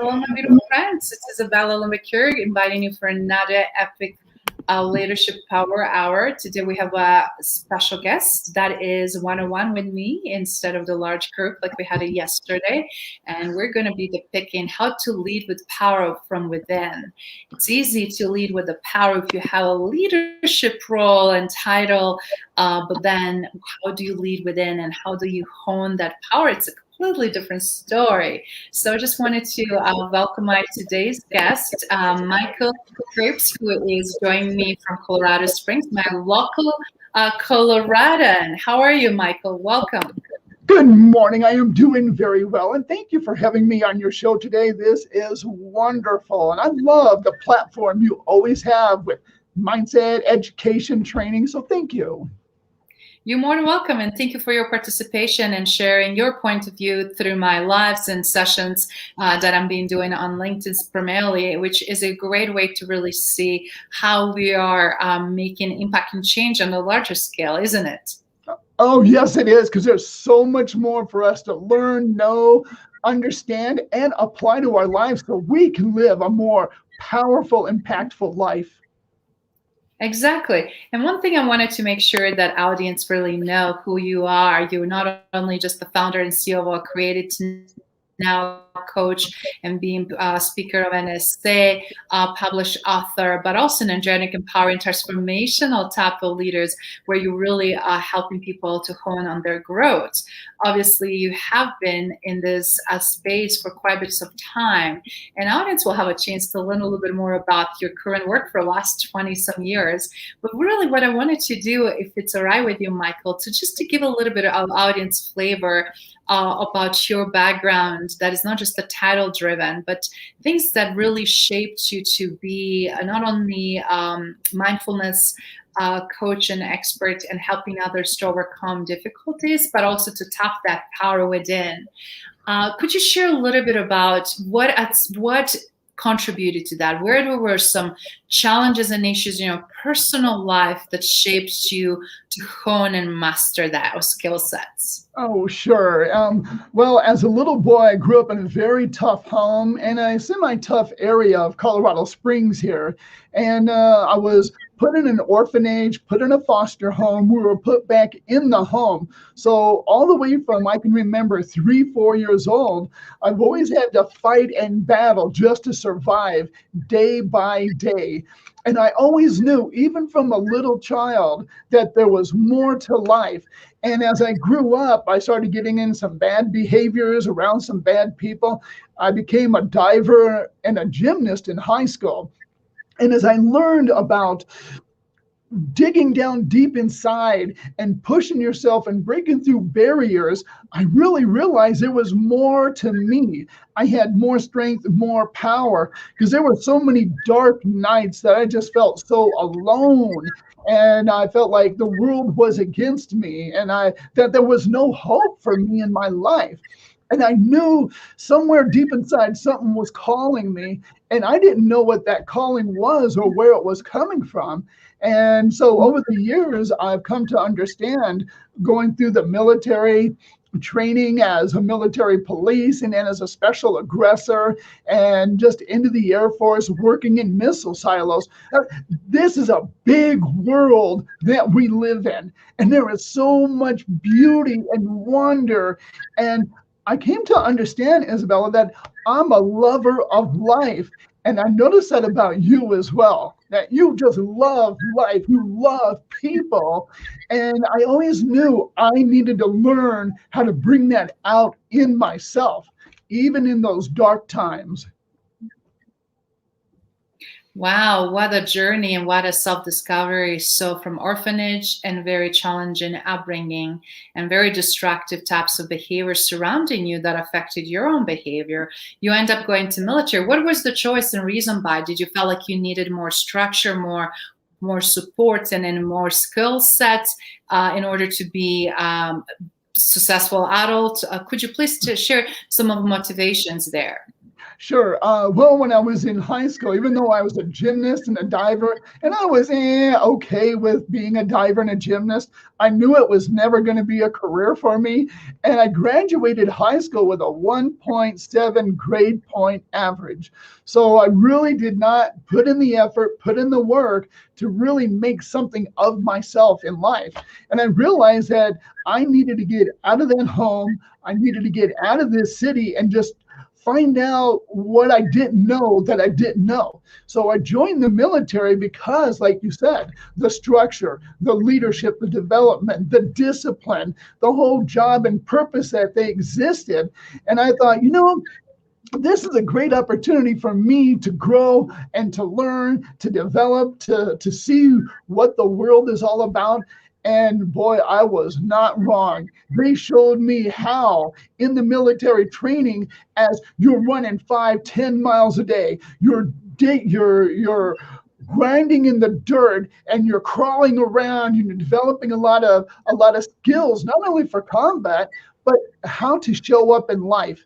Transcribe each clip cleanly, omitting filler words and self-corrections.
Hello, my beautiful friends. It's Izabela Lundberg here, inviting you for another epic Leadership Power Hour. Today we have a special guest that is one-on-one with me instead of the large group like we had it yesterday. And we're going to be depicting how to lead with power from within. It's easy to lead with the power if you have a leadership role and title, but then how do you lead within and how do you hone that power? It's a completely different story. So I just wanted to welcome my today's guest, Michael Grebas, who is joining me from Colorado Springs, my local Coloradan. How are you, Michael? Welcome. Good morning. I am doing very well, and thank you for having me on your show today. This is wonderful, and I love the platform you always have with mindset, education, training, so thank you. You're more than welcome, and thank you for your participation and sharing your point of view through my lives and sessions that I'm being doing on LinkedIn primarily, which is a great way to really see how we are making impact and change on a larger scale, isn't it? Oh, yes, it is, because there's so much more for us to learn, know, understand, and apply to our lives so we can live a more powerful, impactful life. Exactly. And one thing I wanted to make sure that audience really know who you are. You're not only just the founder and CEO of a Created to Now coach and being a speaker of NSA, published author, but also an energetic, empowering, transformational type of leaders where you really are helping people to hone on their growth. Obviously, you have been in this space for quite a bit of time, and audience will have a chance to learn a little bit more about your current work for the last 20 some years. But really what I wanted to do, if it's all right with you, Michael, to give a little bit of audience flavor about your background that is not just the title driven, but things that really shaped you to be not only mindfulness coach and expert and helping others to overcome difficulties, but also to tap that power within. Could you share a little bit about what contributed to that? Where there were some challenges and issues in your personal life that shaped you to hone and master that skill sets? Oh, sure. Well, as a little boy, I grew up in a very tough home and a semi-tough area of Colorado Springs here. And I was put in an orphanage, put in a foster home. We were put back in the home. So all the way from, I can remember 3, 4 years old, I've always had to fight and battle just to survive day by day. And I always knew, even from a little child, that there was more to life. And as I grew up, I started getting in some bad behaviors around some bad people. I became a diver and a gymnast in high school. And as I learned about digging down deep inside and pushing yourself and breaking through barriers, I really realized there was more to me. I had more strength, more power, because there were so many dark nights that I just felt so alone. And I felt like the world was against me and that there was no hope for me in my life. And I knew somewhere deep inside something was calling me, and I didn't know what that calling was or where it was coming from. And so over the years, I've come to understand, going through the military training as a military police and then as a special aggressor and just into the Air Force working in missile silos. This is a big world that we live in, and there is so much beauty and wonder. And I came to understand, Izabela, that I'm a lover of life. And I noticed that about you as well, that you just love life, you love people. And I always knew I needed to learn how to bring that out in myself, even in those dark times. Wow, what a journey and what a self-discovery. So from orphanage and very challenging upbringing and very destructive types of behavior surrounding you that affected your own behavior, you end up going to military. What was the choice and reason by? Did you feel like you needed more structure, more support and more skill sets in order to be successful adult? Could you please share some of the motivations there? Sure. Well, when I was in high school, even though I was a gymnast and a diver, and I was okay with being a diver and a gymnast, I knew it was never going to be a career for me. And I graduated high school with a 1.7 grade point average. So I really did not put in the effort, put in the work to really make something of myself in life. And I realized that I needed to get out of that home. I needed to get out of this city and just find out what I didn't know that I didn't know. So I joined the military because, like you said, the structure, the leadership, the development, the discipline, the whole job and purpose that they existed. And I thought, this is a great opportunity for me to grow and to learn, to develop, to see what the world is all about. And boy, I was not wrong. They showed me how in the military training, as you're running 5-10 miles a day, you're grinding in the dirt and you're crawling around, you're developing a lot of skills, not only for combat, but how to show up in life.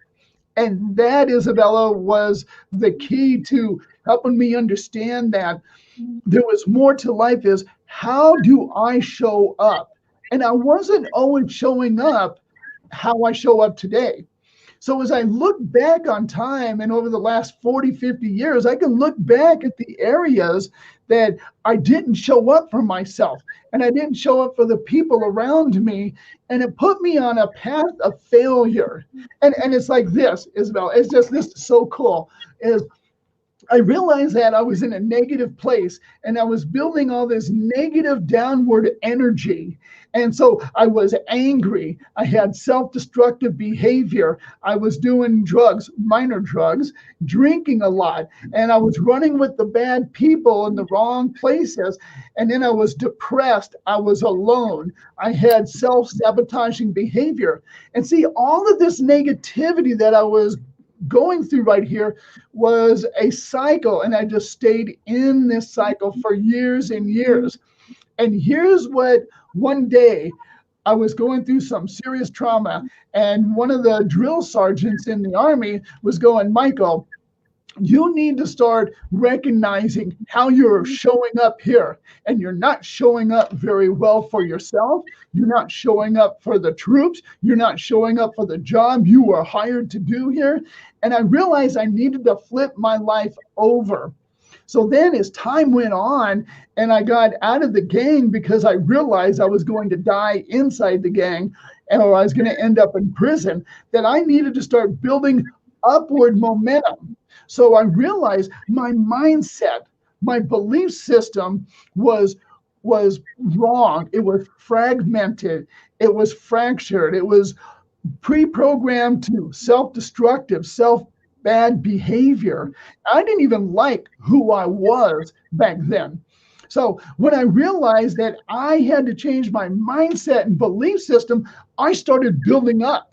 And that, Izabela, was the key to helping me understand that there was more to life. Is how do I show up? And I wasn't always showing up how I show up today. So as I look back on time and over the last 40, 50 years, I can look back at the areas that I didn't show up for myself and I didn't show up for the people around me. And it put me on a path of failure. And it's like this, Isabel, it's just this is so cool, is I realized that I was in a negative place and I was building all this negative downward energy. And so I was angry. I had self-destructive behavior. I was doing drugs, minor drugs, drinking a lot, and I was running with the bad people in the wrong places. And then I was depressed. I was alone. I had self-sabotaging behavior. And see, all of this negativity that I was going through right here was a cycle, and I just stayed in this cycle for years and years. And here's what one day I was going through some serious trauma, and one of the drill sergeants in the Army was going, Michael, you need to start recognizing how you're showing up here, and you're not showing up very well for yourself. You're not showing up for the troops. You're not showing up for the job you were hired to do here. And I realized I needed to flip my life over. So then as time went on and I got out of the gang because I realized I was going to die inside the gang or I was going to end up in prison, that I needed to start building upward momentum. So I realized my mindset, my belief system was wrong. It was fragmented. It was fractured. It was pre-programmed to self-destructive, bad behavior. I didn't even like who I was back then. So when I realized that I had to change my mindset and belief system, I started building up.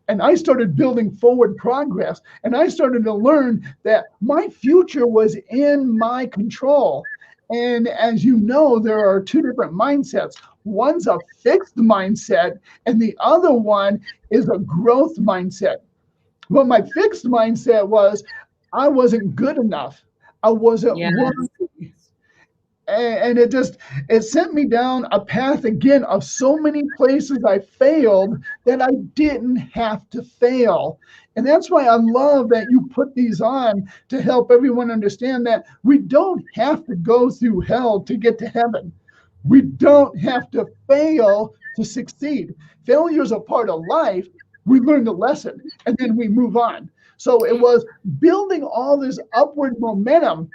And I started building forward progress. And I started to learn that my future was in my control. And as you know, there are two different mindsets. One's a fixed mindset, and the other one is a growth mindset. Well, my fixed mindset was I wasn't good enough. I wasn't worthy. And it sent me down a path again of so many places I failed that I didn't have to fail. And that's why I love that you put these on to help everyone understand that we don't have to go through hell to get to heaven. We don't have to fail to succeed. Failure is a part of life. We learn the lesson and then we move on. So it was building all this upward momentum.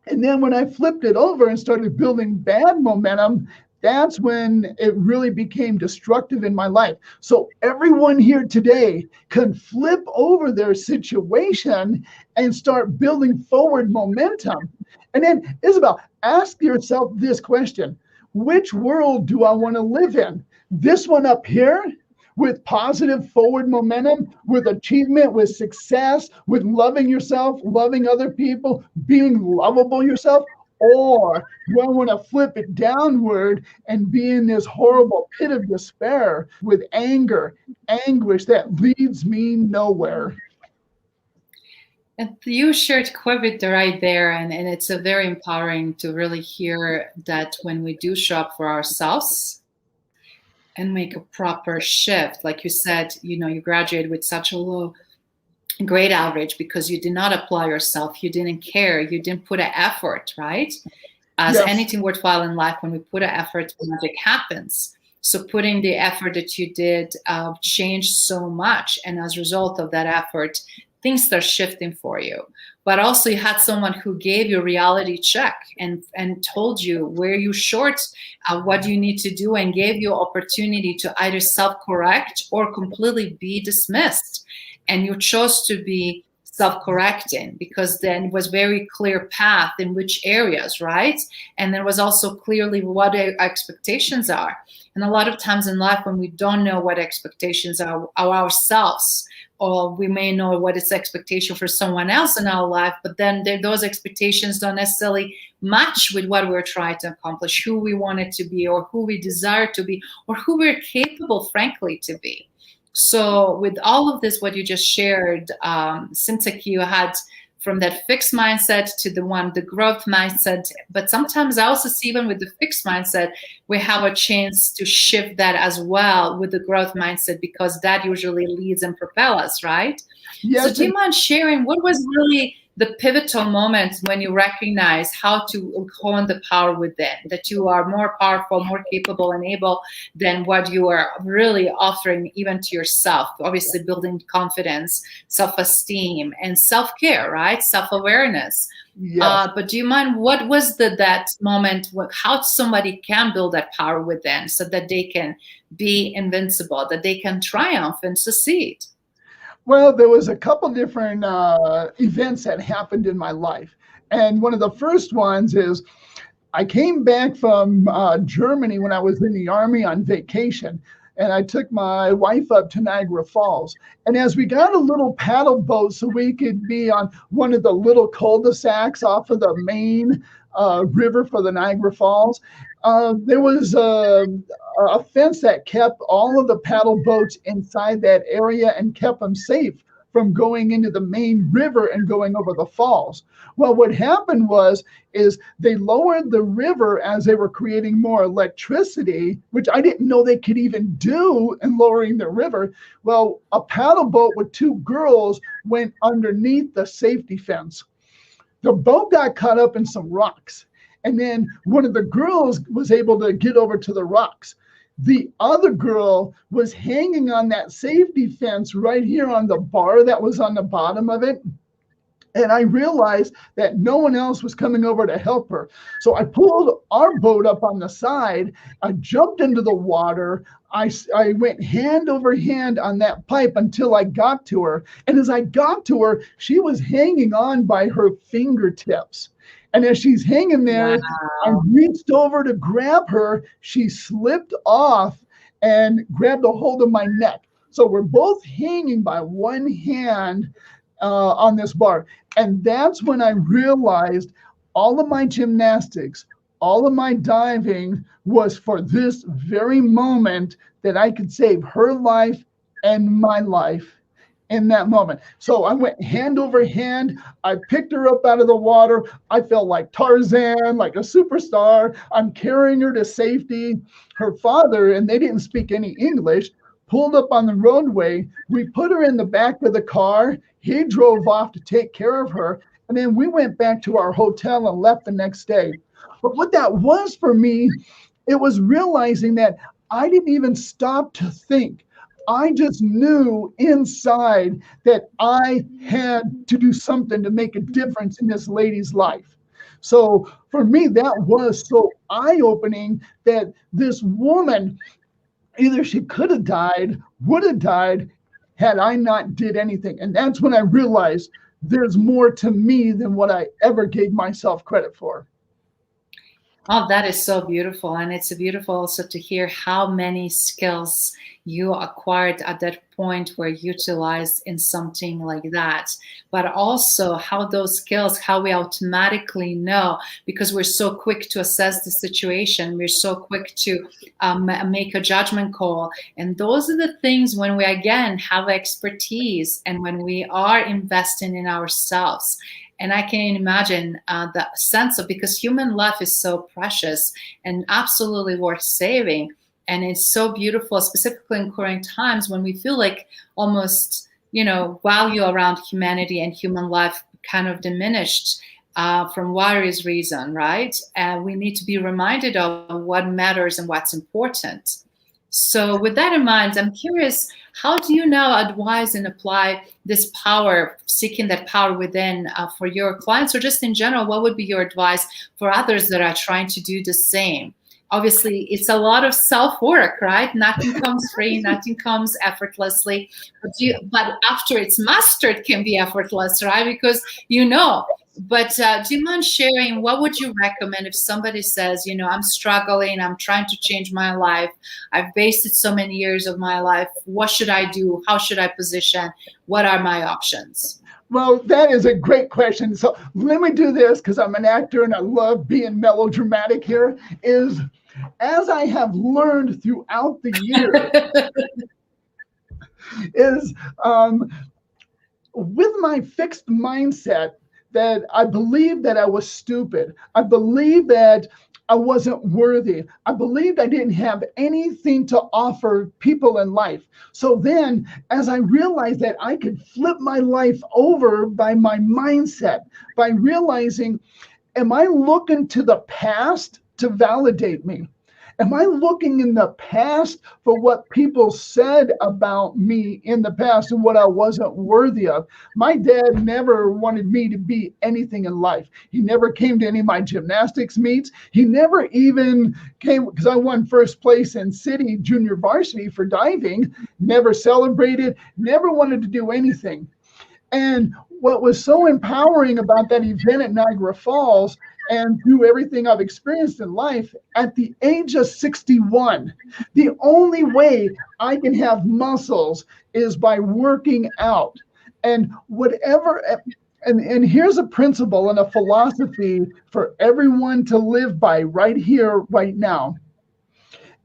And then when I flipped it over and started building bad momentum, that's when it really became destructive in my life. So everyone here today can flip over their situation and start building forward momentum. And then, Isabel, ask yourself this question. Which world do I want to live in? This one up here, with positive forward momentum, with achievement, with success, with loving yourself, loving other people, being lovable yourself? Or do I want to flip it downward and be in this horrible pit of despair with anger, anguish that leads me nowhere? And you shared quite right there, and it's a very empowering to really hear that when we do show up for ourselves and make a proper shift, like you said, you graduated with such a low grade average because you did not apply yourself, you didn't care, you didn't put an effort, right? As Yes. anything worthwhile in life, when we put an effort, magic happens. So putting the effort that you did changed so much, and as a result of that effort, things start shifting for you. But also, you had someone who gave you a reality check and told you where you short, what you need to do, and gave you opportunity to either self-correct or completely be dismissed. And you chose to be self-correcting because then it was very clear path in which areas, right? And there was also clearly what our expectations are. And a lot of times in life, when we don't know what expectations are ourselves, or we may know what is expectation for someone else in our life, but then those expectations don't necessarily match with what we're trying to accomplish, who we want it to be, or who we desire to be, or who we're capable, frankly, to be. So with all of this, what you just shared, seems like you had from that fixed mindset to the growth mindset. But sometimes I also see even with the fixed mindset, we have a chance to shift that as well with the growth mindset, because that usually leads and propels us, right? So Yes. do you mind sharing what was really the pivotal moment when you recognize how to hone the power within, that you are more powerful, more capable and able than what you are really offering even to yourself, obviously building confidence, self-esteem and self-care, right? Self-awareness. Yes. But do you mind, what was that moment, how somebody can build that power within so that they can be invincible, that they can triumph and succeed? Well, there was a couple different events that happened in my life. And one of the first ones is I came back from Germany when I was in the Army on vacation. And I took my wife up to Niagara Falls. And as we got a little paddle boat so we could be on one of the little cul-de-sacs off of the main river for the Niagara Falls, there was a fence that kept all of the paddle boats inside that area and kept them safe from going into the main river and going over the falls. Well, what happened is they lowered the river as they were creating more electricity, which I didn't know they could even do in lowering the river. Well, a paddle boat with two girls went underneath the safety fence. The boat got caught up in some rocks. And then one of the girls was able to get over to the rocks. The other girl was hanging on that safety fence right here on the bar that was on the bottom of it. And I realized that no one else was coming over to help her. So I pulled our boat up on the side. I jumped into the water. I went hand over hand on that pipe until I got to her. And as I got to her, she was hanging on by her fingertips. And as she's hanging there, I Wow. reached over to grab her. She slipped off and grabbed a hold of my neck. So we're both hanging by one hand on this bar. And that's when I realized all of my gymnastics, all of my diving was for this very moment that I could save her life and my life in that moment. So I went hand over hand. I picked her up out of the water. I felt like Tarzan, like a superstar. I'm carrying her to safety. Her father, and they didn't speak any English, pulled up on the roadway. We put her in the back of the car. He drove off to take care of her. And then we went back to our hotel and left the next day. But what that was for me, it was realizing that I didn't even stop to think. I just knew inside that I had to do something to make a difference in this lady's life. So for me, that was so eye-opening that this woman, either she could have died, would have died, had I not did anything. And that's when I realized there's more to me than what I ever gave myself credit for. Oh, that is so beautiful. And it's beautiful also to hear how many skills you acquired at that point were utilized in something like that. But also how those skills, how we automatically know, because we're so quick to assess the situation, we're so quick to make a judgment call. And those are the things when we, again, have expertise and when we are investing in ourselves. And I can imagine the sense of, because human life is so precious and absolutely worth saving. And it's so beautiful, specifically in current times when we feel like almost, value around humanity and human life kind of diminished from various reasons, right? And we need to be reminded of what matters and what's important. So, with that in mind, I'm curious, how do you now advise and apply this power, seeking that power within for your clients, or just in general? What would be your advice for others that are trying to do the same? Obviously, it's a lot of self work, right? Nothing comes free, nothing comes effortlessly. But after it's mastered, can be effortless, right? Because you know. But do you mind sharing what would you recommend if somebody says, I'm struggling, I'm trying to change my life, I've wasted so many years of my life, what should I do? How should I position? What are my options? Well, that is a great question. So let me do this because I'm an actor and I love being melodramatic here. Is as I have learned throughout the years, is with my fixed mindset that I believed that I was stupid. I believed that I wasn't worthy. I believed I didn't have anything to offer people in life. So then, as I realized that I could flip my life over by my mindset, by realizing, am I looking to the past to validate me? Am I looking in the past for what people said about me in the past and what I wasn't worthy of? My dad never wanted me to be anything in life. He never came to any of my gymnastics meets. He never even came, because I won first place in city junior varsity for diving, never celebrated, never wanted to do anything. And what was so empowering about that event at Niagara Falls and through everything I've experienced in life, at the age of 61, the only way I can have muscles is by working out. And whatever, and here's a principle and a philosophy for everyone to live by right here, right now.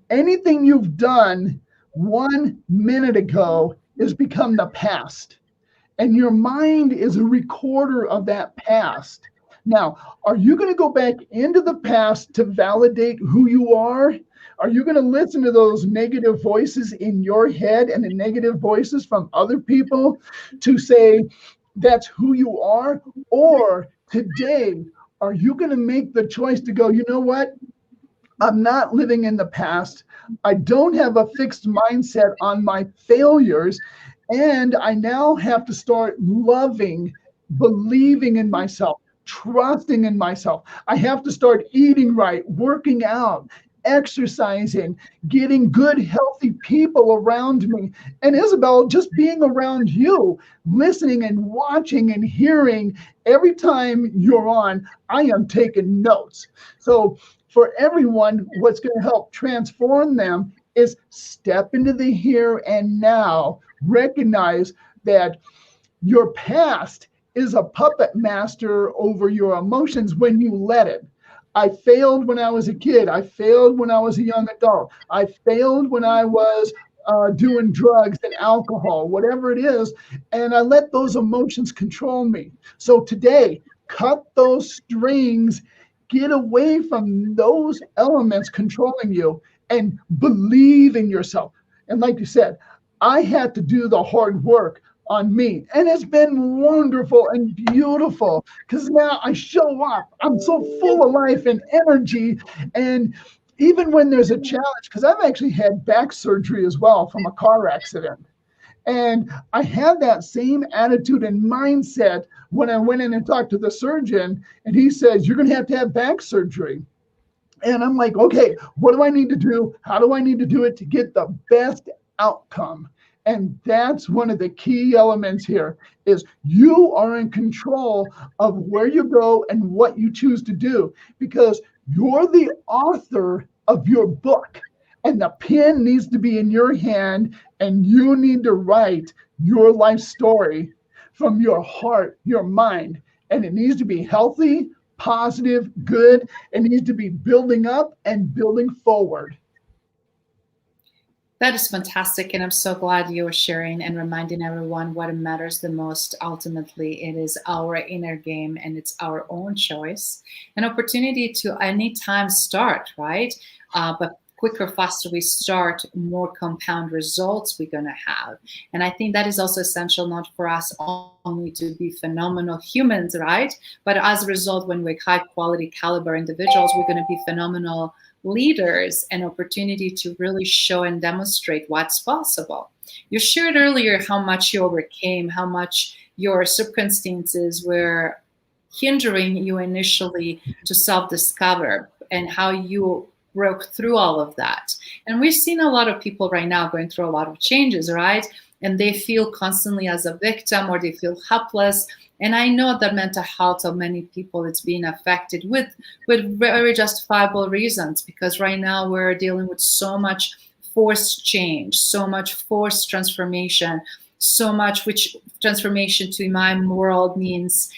Anything you've done 1 minute ago is become the past. And your mind is a recorder of that past. Now, are you going to go back into the past to validate who you are? Are you going to listen to those negative voices in your head and the negative voices from other people to say that's who you are? Or today, are you going to make the choice to go, you know what? I'm not living in the past. I don't have a fixed mindset on my failures. And I now have to start loving, believing in myself, trusting in myself. I have to start eating right, working out, exercising, getting good, healthy people around me. And Isabel, just being around you, listening and watching and hearing every time you're on, I am taking notes. So for everyone, what's going to help transform them is step into the here and now. Recognize that your past is a puppet master over your emotions when you let it. I failed when I was a kid. I failed when I was a young adult. I failed when I was doing drugs and alcohol, whatever it is. And I let those emotions control me. So today, cut those strings, get away from those elements controlling you, and believe in yourself. And like you said, I had to do the hard work on me. And it's been wonderful and beautiful because now I show up. I'm so full of life and energy. And even when there's a challenge, because I've actually had back surgery as well from a car accident. And I had that same attitude and mindset when I went in and talked to the surgeon. And he says, you're going to have back surgery. And I'm like, okay, what do I need to do? How do I need to do it to get the best outcome? And that's one of the key elements here is you are in control of where you go and what you choose to do because you're the author of your book. And the pen needs to be in your hand and you need to write your life story from your heart, your mind. And it needs to be healthy, positive, good. It needs to be building up and building forward. That is fantastic. And I'm so glad you are sharing and reminding everyone what matters the most. Ultimately, it is our inner game and it's our own choice. An opportunity to anytime start, right? But quicker, faster we start, more compound results we're going to have. And I think that is also essential, not for us only to be phenomenal humans, right? But as a result, when we're high quality caliber individuals, we're going to be phenomenal leaders, an opportunity to really show and demonstrate what's possible. You shared earlier how much you overcame, how much your circumstances were hindering you initially to self-discover, and how you broke through all of that. And we've seen a lot of people right now going through a lot of changes, right? And they feel constantly as a victim or they feel helpless. And I know that mental health of many people is being affected with very justifiable reasons, because right now we're dealing with so much forced change, so much forced transformation, so much which transformation to my world means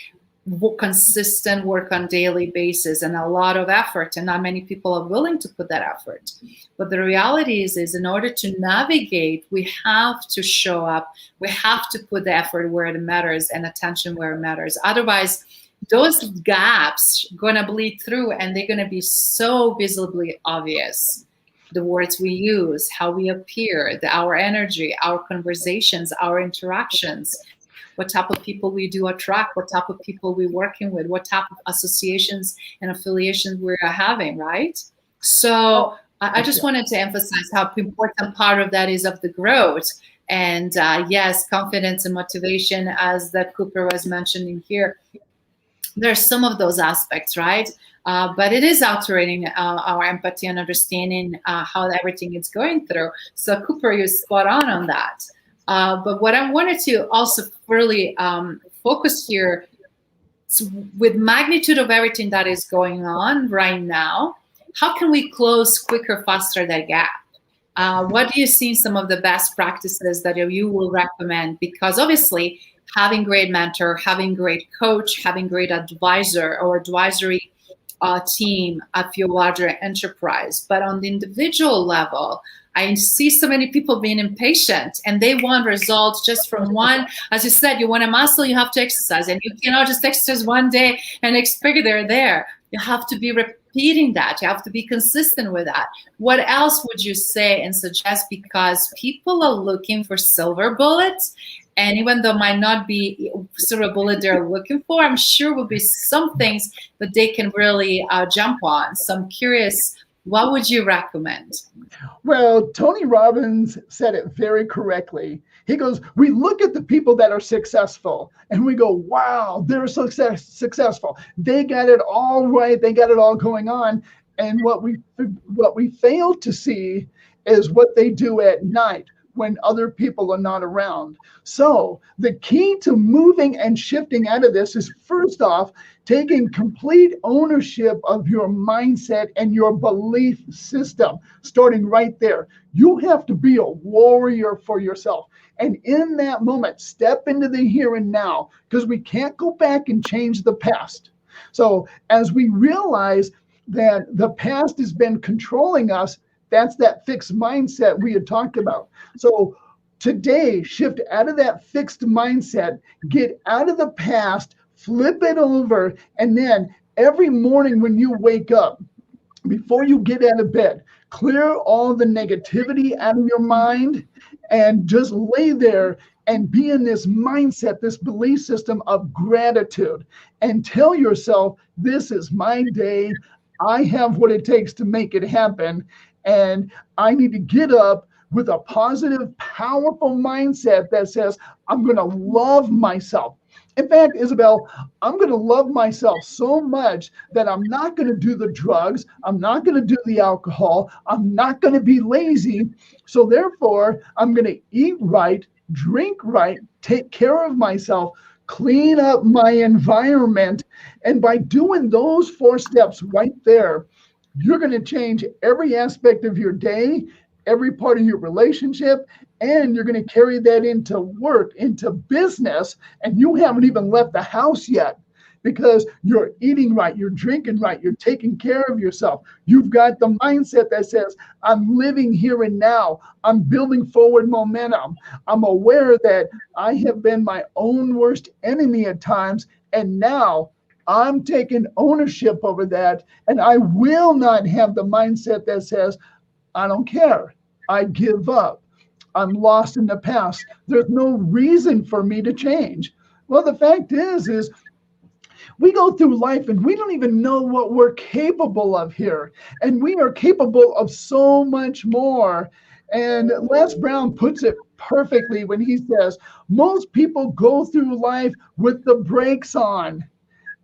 consistent work on daily basis and a lot of effort, and not many people are willing to put that effort. But the reality is in order to navigate, we have to show up, we have to put the effort where it matters and attention where it matters. Otherwise those gaps going to bleed through and they're going to be so visibly obvious. The words we use, how we appear, our energy, our conversations, our interactions, what type of people we do attract, what type of people we're working with, what type of associations and affiliations we're having, right? So I just wanted to emphasize how important part of that is of the growth. And yes, confidence and motivation, as that Cooper was mentioning here, there's some of those aspects, right? But it is altering our empathy and understanding how everything is going through. So Cooper, you're spot on that. But what I wanted to also really focus here, with magnitude of everything that is going on right now, how can we close quicker, faster that gap? What do you see some of the best practices that you will recommend? Because obviously having great mentor, having great coach, having great advisor or advisory team of your larger enterprise. But on the individual level, I see so many people being impatient and they want results just from one. As you said, you want a muscle, you have to exercise, and you cannot just exercise one day and expect they're there. You have to be repeating that. You have to be consistent with that. What else would you say and suggest? Because people are looking for silver bullets. And even though it might not be silver bullet they're looking for, I'm sure will be some things that they can really jump on. So I'm curious, what would you recommend? Well, Tony Robbins said it very correctly. He goes, we look at the people that are successful and we go, wow, they're successful. They got it all right. They got it all going on. And what we fail to see is what they do at night when other people are not around. So the key to moving and shifting out of this is, first off, taking complete ownership of your mindset and your belief system, starting right there. You have to be a warrior for yourself. And in that moment, step into the here and now, because we can't go back and change the past. So as we realize that the past has been controlling us, that's that fixed mindset we had talked about. So today, shift out of that fixed mindset, get out of the past, flip it over, and then every morning when you wake up, before you get out of bed, clear all the negativity out of your mind and just lay there and be in this mindset, this belief system of gratitude, and tell yourself, this is my day. I have what it takes to make it happen. And I need to get up with a positive, powerful mindset that says, I'm going to love myself. In fact, Isabel, I'm going to love myself so much that I'm not going to do the drugs. I'm not going to do the alcohol. I'm not going to be lazy. So therefore, I'm going to eat right, drink right, take care of myself, clean up my environment. And by doing those 4 steps right there, you're going to change every aspect of your day, every part of your relationship, and you're going to carry that into work, into business, and you haven't even left the house yet because you're eating right, you're drinking right, you're taking care of yourself. You've got the mindset that says, I'm living here and now. I'm building forward momentum. I'm aware that I have been my own worst enemy at times, and now I'm taking ownership over that, and I will not have the mindset that says, I don't care. I give up. I'm lost in the past. There's no reason for me to change. Well, the fact is we go through life and we don't even know what we're capable of here. And we are capable of so much more. And Les Brown puts it perfectly when he says, most people go through life with the brakes on,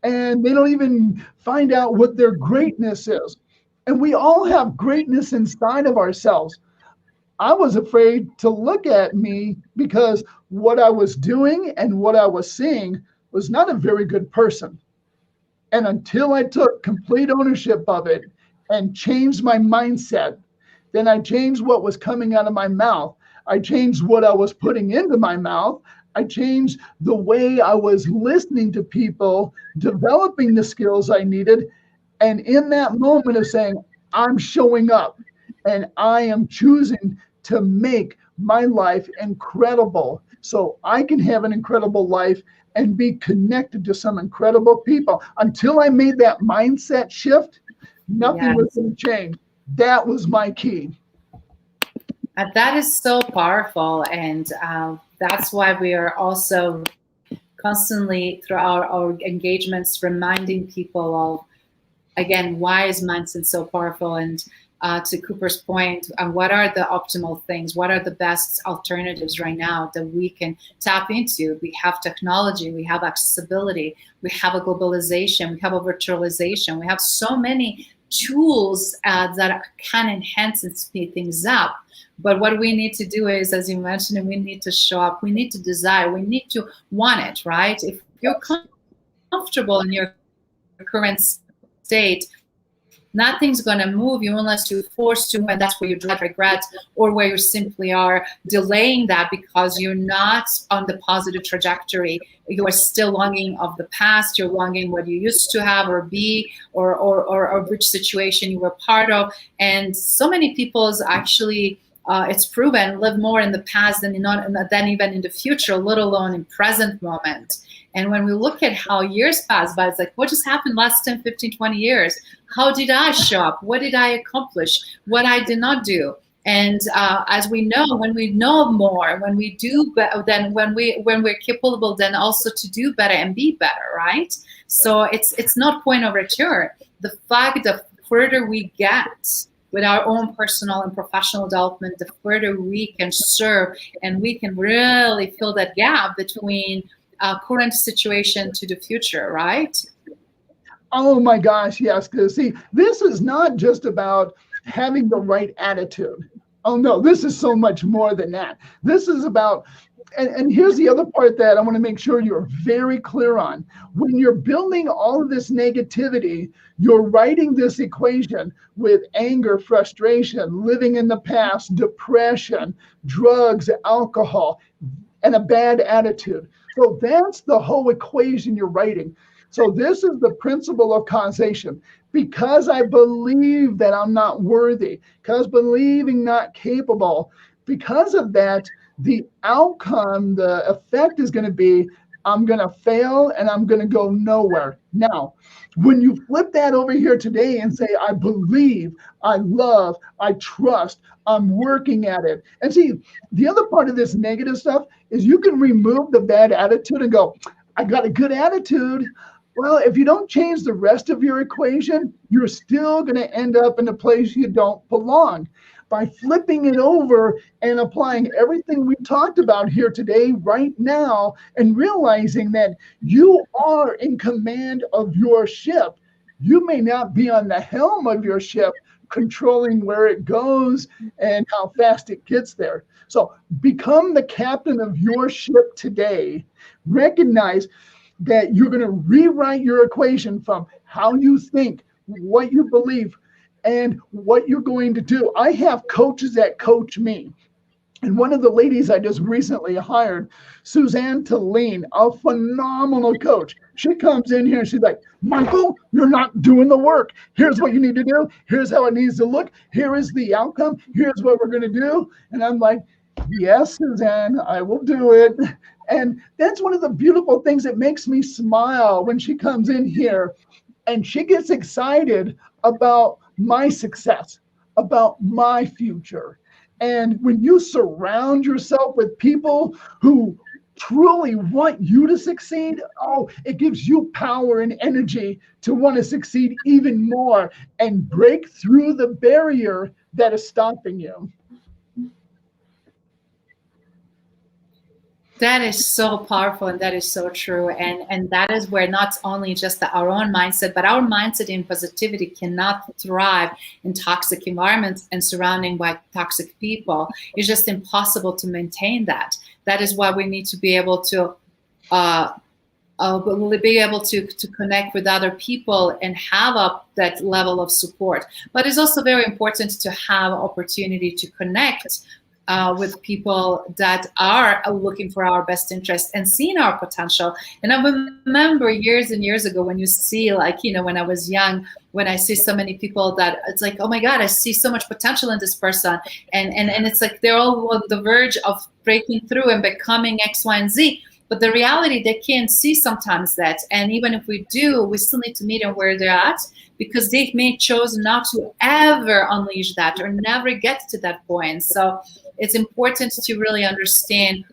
and they don't even find out what their greatness is. And we all have greatness inside of ourselves. I was afraid to look at me because what I was doing and what I was seeing was not a very good person. And until I took complete ownership of it and changed my mindset, then I changed what was coming out of my mouth. I changed what I was putting into my mouth. I changed the way I was listening to people, developing the skills I needed. And in that moment of saying, I'm showing up and I am choosing to make my life incredible so I can have an incredible life and be connected to some incredible people. Until I made that mindset shift, nothing was Yes. going to change. That was my key. That is so powerful. And that's why we are also constantly through our engagements reminding people of, again, why is mindset so powerful? And to Cooper's point, what are the optimal things? What are the best alternatives right now that we can tap into? We have technology, we have accessibility, we have a globalization, we have a virtualization, we have so many tools that can enhance and speed things up. But what we need to do is, as you mentioned, we need to show up, we need to desire, we need to want it, right? If you're comfortable in your current state, nothing's going to move you unless you're forced to, and that's where you dread regret, or where you simply are delaying that because you're not on the positive trajectory. You are still longing of the past. You're longing what you used to have or be, or which situation you were part of. And so many people's actually, it's proven, live more in the past than even in the future, let alone in present moment. And when we look at how years pass by, it's like, what just happened last 10, 15, 20 years? How did I show up? What did I accomplish? What I did not do? And as we know, when we know more, when we do better, then when we're capable, then also to do better and be better, right? So it's not point of return. The fact that further we get with our own personal and professional development, the further we can serve, and we can really fill that gap between current situation to the future, right? Oh my gosh, yes. Because see, this is not just about having the right attitude. Oh no, this is so much more than that. This is about, and here's the other part that I want to make sure you're very clear on. When you're building all of this negativity, you're writing this equation with anger, frustration, living in the past, depression, drugs, alcohol, and a bad attitude. So that's the whole equation you're writing. So this is the principle of causation. Because I believe that I'm not worthy, because believing not capable, because of that, the outcome, the effect is going to be, I'm going to fail and I'm going to go nowhere. Now, when you flip that over here today and say, I believe, I love, I trust, I'm working at it. And see, the other part of this negative stuff is you can remove the bad attitude and go, I got a good attitude. Well, if you don't change the rest of your equation, you're still going to end up in a place you don't belong. By flipping it over and applying everything we talked about here today, right now, and realizing that you are in command of your ship. You may not be on the helm of your ship, controlling where it goes and how fast it gets there. So become the captain of your ship today. Recognize that you're going to rewrite your equation from how you think, what you believe, and what you're going to do. I have coaches that coach me. And one of the ladies I just recently hired, Suzanne Talene, a phenomenal coach. She comes in here and she's like, Michael, you're not doing the work. Here's what you need to do. Here's how it needs to look. Here is the outcome. Here's what we're going to do. And I'm like, yes, Suzanne, I will do it. And that's one of the beautiful things that makes me smile when she comes in here and she gets excited about my success, about my future. And when you surround yourself with people who truly want you to succeed, oh, it gives you power and energy to want to succeed even more and break through the barrier that is stopping you. That is so powerful, and that is so true. And that is where not only just our own mindset, but our mindset in positivity cannot thrive in toxic environments and surrounding by toxic people. It's just impossible to maintain that. That is why we need to be able to connect with other people and have that level of support. But it's also very important to have opportunity to connect with people that are looking for our best interest and seeing our potential. And I remember years and years ago when you see, like, when I was young, when I see so many people that it's like, oh my God, I see so much potential in this person. And it's like they're all on the verge of breaking through and becoming X, Y, and Z. But the reality, they can't see sometimes that. And even if we do, we still need to meet them where they're at, because they may choose not to ever unleash that or never get to that point. So it's important to really understand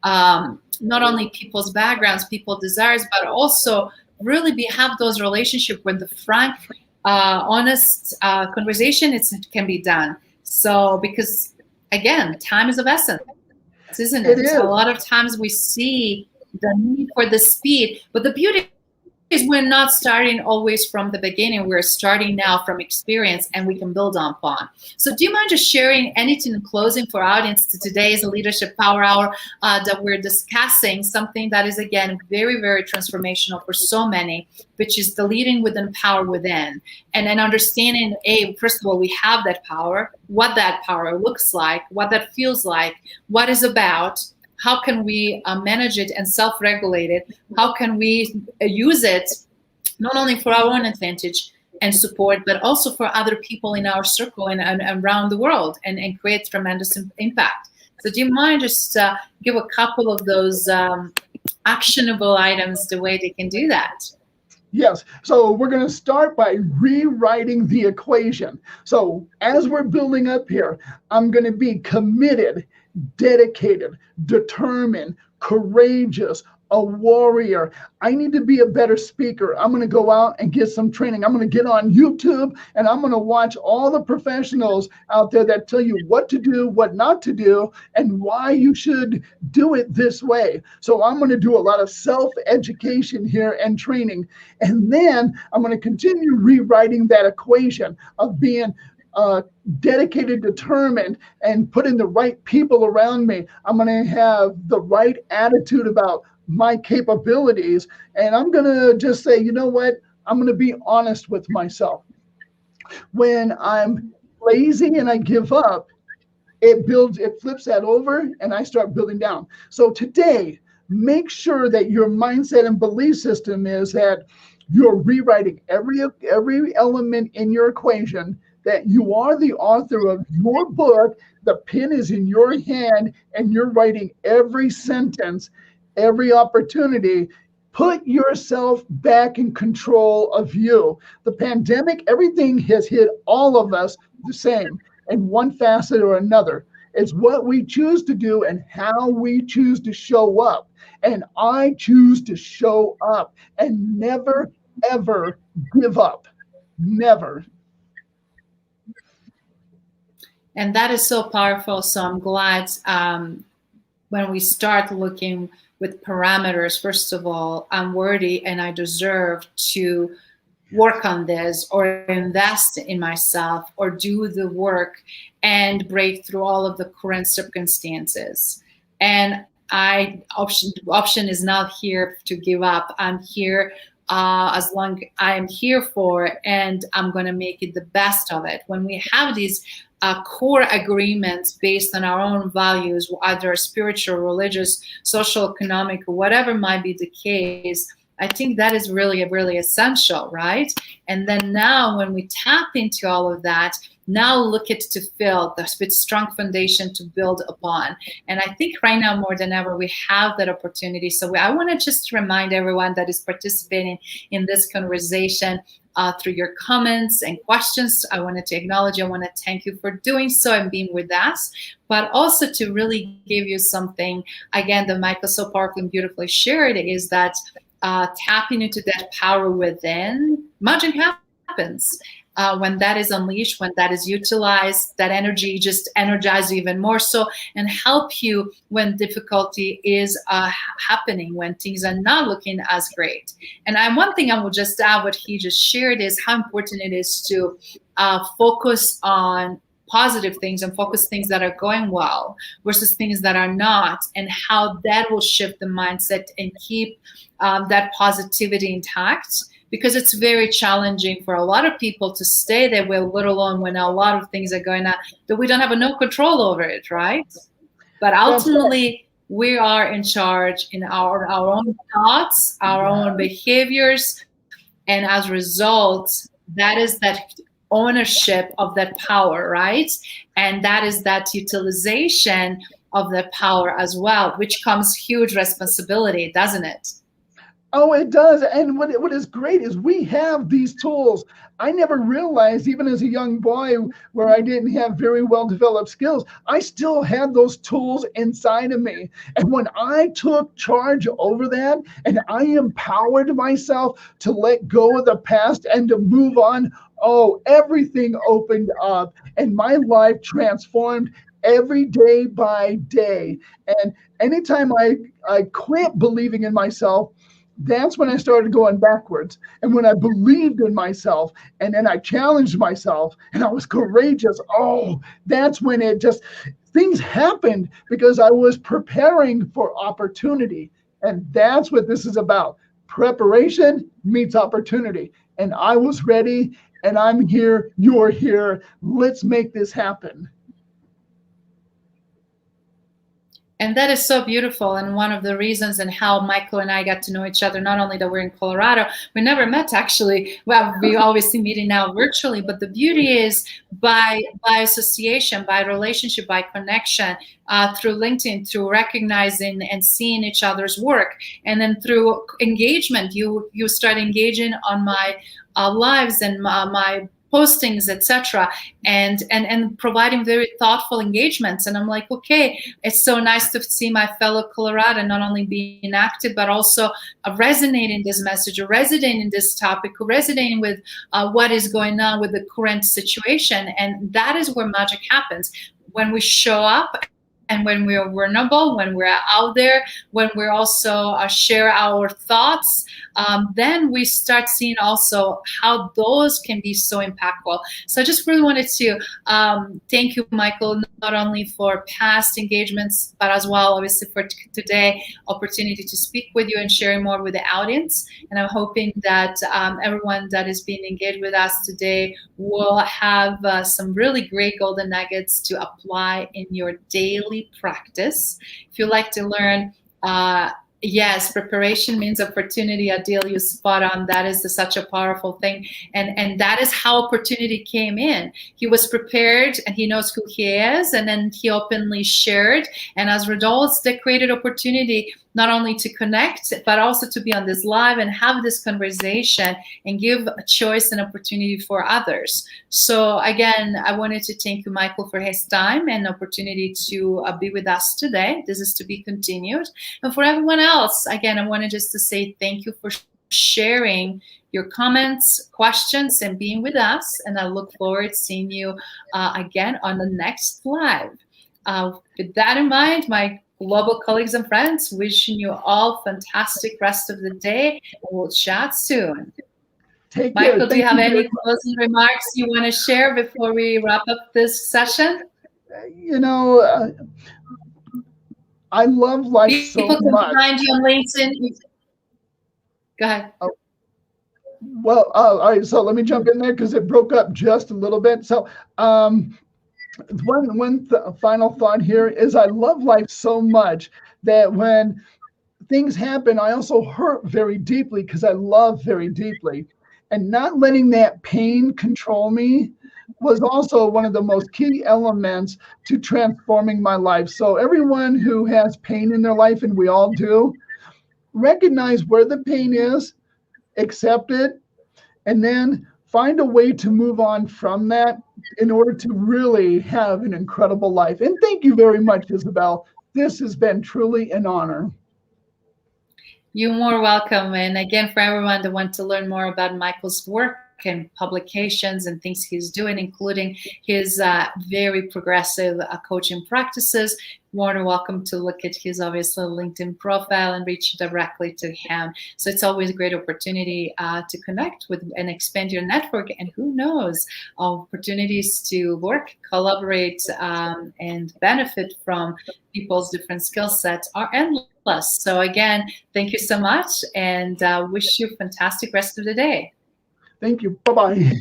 not only people's backgrounds, people's desires, but also really have those relationships with the frank, honest conversation. It can be done. So because, again, time is of essence, isn't it? So a lot of times we see the need for the speed, but the beauty is we're not starting always from the beginning. We're starting now from experience, and we can build upon. So do you mind just sharing anything in closing for our audience to today's Leadership Power Hour that we're discussing, something that is, again, very, very transformational for so many, which is the leading within, power within. And then understanding, first of all, we have that power, what that power looks like, what that feels like, what it's about. How can we manage it and self-regulate it? How can we use it not only for our own advantage and support, but also for other people in our circle and around the world, and create tremendous impact? So do you mind just give a couple of those actionable items, the way they can do that? Yes. So we're going to start by rewriting the equation. So as we're building up here, I'm going to be committed, dedicated, determined, courageous, a warrior. I need to be a better speaker. I'm going to go out and get some training. I'm going to get on YouTube and I'm going to watch all the professionals out there that tell you what to do, what not to do, and why you should do it this way. So I'm going to do a lot of self-education here and training. And then I'm going to continue rewriting that equation of being dedicated, determined, and putting the right people around me. I'm going to have the right attitude about my capabilities. And I'm going to just say, you know what? I'm going to be honest with myself. When I'm lazy and I give up, it flips that over and I start building down. So today, make sure that your mindset and belief system is that you're rewriting every element in your equation, that you are the author of your book, the pen is in your hand, and you're writing every sentence, every opportunity. Put yourself back in control of you. The pandemic, everything has hit all of us the same in one facet or another. It's what we choose to do and how we choose to show up. And I choose to show up and never, ever give up. Never. And that is so powerful. So I'm glad when we start looking with parameters, first of all, I'm worthy and I deserve to work on this or invest in myself or do the work and break through all of the current circumstances. And option is not here to give up. I'm here as long I'm here for, and I'm going to make it the best of it. When we have these core agreements based on our own values, either spiritual, religious, social, economic, whatever might be the case, I think that is really, really essential, right? And then now when we tap into all of that, now look at to fill this with strong foundation to build upon. And I think right now more than ever, we have that opportunity. So I want to just remind everyone that is participating in this conversation through your comments and questions. I wanted to acknowledge you. I want to thank you for doing so and being with us, but also to really give you something, again, that Michael so powerfully and beautifully shared, is that tapping into that power within, magic happens. When that is unleashed, when that is utilized, that energy just energizes you even more so and help you when difficulty is happening, when things are not looking as great. And one thing I will just add, what he just shared, is how important it is to focus on positive things and focus things that are going well versus things that are not, and how that will shift the mindset and keep that positivity intact. Because it's very challenging for a lot of people to stay there, let alone when a lot of things are going on that we don't have no control over it, right? But ultimately, we are in charge in our own thoughts, our own behaviors, and as a result, that is that ownership of that power, right? And that is that utilization of that power as well, which comes huge responsibility, doesn't it? Oh, it does. And what is great is we have these tools. I never realized, even as a young boy, where I didn't have very well developed skills, I still had those tools inside of me. And when I took charge over that and I empowered myself to let go of the past and to move on, oh, everything opened up and my life transformed every day by day. And anytime I quit believing in myself, that's when I started going backwards. And when I believed in myself and then I challenged myself and I was courageous, oh, that's when things happened because I was preparing for opportunity. And that's what this is about. Preparation meets opportunity. And I was ready and I'm here, you're here. Let's make this happen. And that is so beautiful. And one of the reasons and how Michael and I got to know each other, not only that we're in Colorado, we never met actually. Well, we obviously meeting now virtually, but the beauty is by association, by relationship, by connection, through LinkedIn, through recognizing and seeing each other's work. And then through engagement, you start engaging on my lives and my postings, etc., and providing very thoughtful engagements. And I'm like, okay, it's so nice to see my fellow Colorado not only being active, but also resonating this message, or resonating this topic, or resonating with what is going on with the current situation. And that is where magic happens. When we show up and when we're vulnerable, when we're out there, when we're also share our thoughts, then we start seeing also how those can be so impactful. So I just really wanted to thank you, Michael, not only for past engagements, but as well, obviously, for today, opportunity to speak with you and sharing more with the audience. And I'm hoping that everyone that is being engaged with us today will have some really great golden nuggets to apply in your daily practice. If you like to learn, yes, preparation means opportunity. Adil, you spot on. That is such a powerful thing. And that is how opportunity came in. He was prepared and he knows who he is. And then he openly shared. And as results, that created opportunity not only to connect, but also to be on this live and have this conversation and give a choice and opportunity for others. So again, I wanted to thank you, Michael, for his time and opportunity to be with us today. This is to be continued. And for everyone else, again, I wanted just to say thank you for sharing your comments, questions, and being with us. And I look forward to seeing you again on the next live. With that in mind, my global colleagues and friends, wishing you all fantastic rest of the day. We'll chat soon. Take care. Michael, do you have any closing remarks you want to share before we wrap up this session? You know, I love life so much. People can find you on LinkedIn. Go ahead. Well, all right. So let me jump in there because it broke up just a little bit. So one final thought here is I love life so much that when things happen, I also hurt very deeply because I love very deeply. And not letting that pain control me was also one of the most key elements to transforming my life. So everyone who has pain in their life, and we all do, recognize where the pain is, accept it, and then find a way to move on from that in order to really have an incredible life. And thank you very much, Izabel. This has been truly an honor. You're more welcome. And again, for everyone that wants to learn more about Michael's work and publications and things he's doing, including his very progressive coaching practices, more than welcome to look at his obviously LinkedIn profile and reach directly to him. So it's always a great opportunity to connect with and expand your network. And who knows, opportunities to work, collaborate, and benefit from people's different skill sets are endless. So again, thank you so much, and wish you a fantastic rest of the day. Thank you. Bye-bye.